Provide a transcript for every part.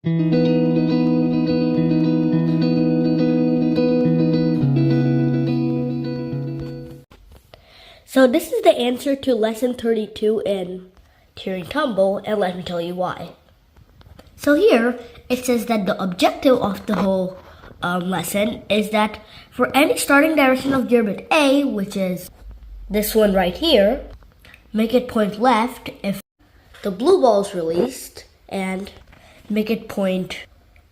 So this is the answer to lesson 32 in Turing Tumble, and let me tell you why. So here, it says that the objective of the whole lesson is that for any starting direction of gear bit A, which is this one right here, make it point left if the blue ball is released, and make it point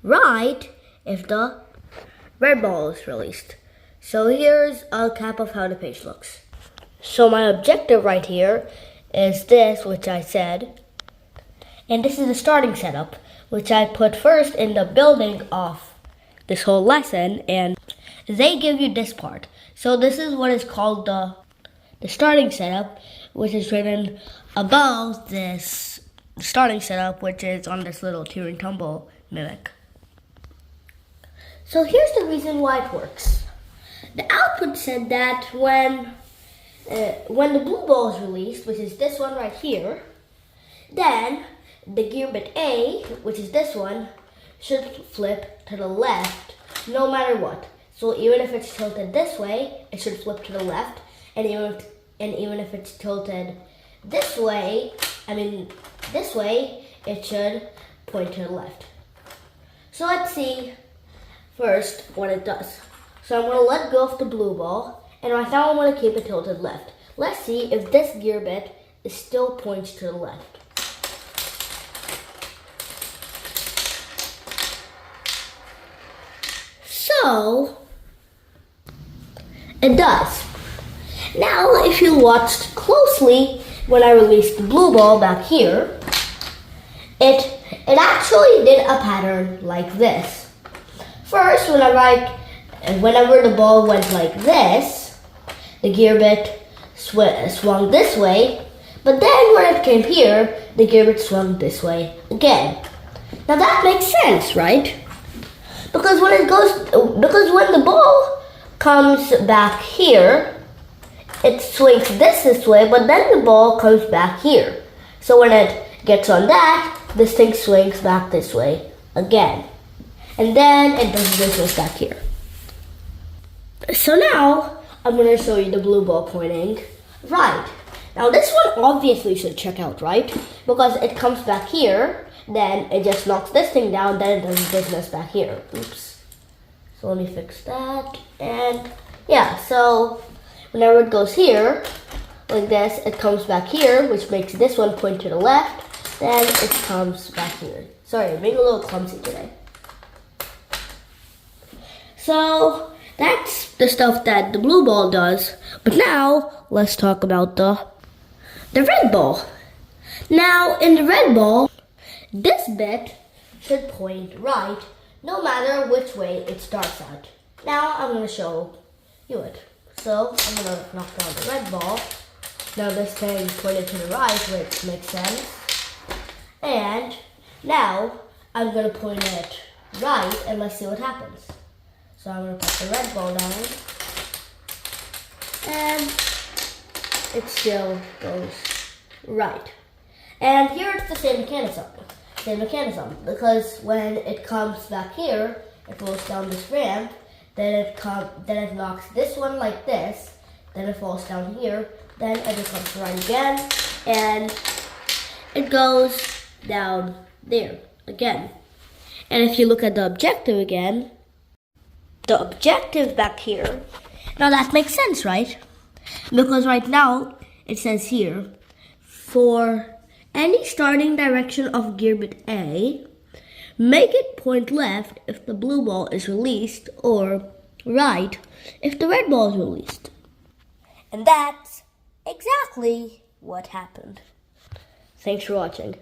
right if the red ball is released. So here's a cap of how the page looks. So my objective right here is this, which I said, and this is the starting setup, which I put first in the building of this whole lesson, and they give you this part. So this is what is called the starting setup, which is written above this starting setup, which is on this little Turing Tumble mimic. So here's the reason why it works. The output said that when the blue ball is released, which is this one right here, then the gear bit A, which is this one, should flip to the left no matter what. So even if it's tilted this way, it should flip to the left, and even if it's tilted this way, it should point to the left. So let's see first what it does. So I'm going to let go of the blue ball, and right now I'm going to keep it tilted left. Let's see if this gear bit still points to the left. So, it does. Now, if you watched closely when I released the blue ball back here, it actually did a pattern like this. First, whenever the ball went like this, the gear bit swung this way, but then when it came here, the gear bit swung this way again. Now that makes sense, right? Because when the ball comes back here, it swings this way, but then the ball comes back here. So when it gets on that, this thing swings back this way again. And then it does this back here. So now, I'm going to show you the blue ball pointing right. Now this one obviously should check out, right? Because it comes back here, then it just knocks this thing down, then it does business back here. Oops. So let me fix that. And yeah, so whenever it goes here, like this, it comes back here, which makes this one point to the left, then it comes back here. Sorry, I'm being a little clumsy today. So that's the stuff that the blue ball does. But now, let's talk about the red ball. Now, in the red ball, this bit should point right, no matter which way it starts out. Now, I'm going to show you it. So, I'm going to knock down the red ball. Now, this thing pointed to the right, which makes sense. And now, I'm going to point it right, and let's see what happens. So I'm going to put the red ball down, and it still goes right. And here it's the same mechanism, because when it comes back here, it goes down this ramp, then it knocks this one like this, then it falls down here, then it becomes right again, and it goes down there again. And if you look at the objective again, the objective back here, now that makes sense, right? Because right now, it says here, for any starting direction of gear bit A, make it point left if the blue ball is released, or right if the red ball is released. And that's exactly what happened. Thanks for watching.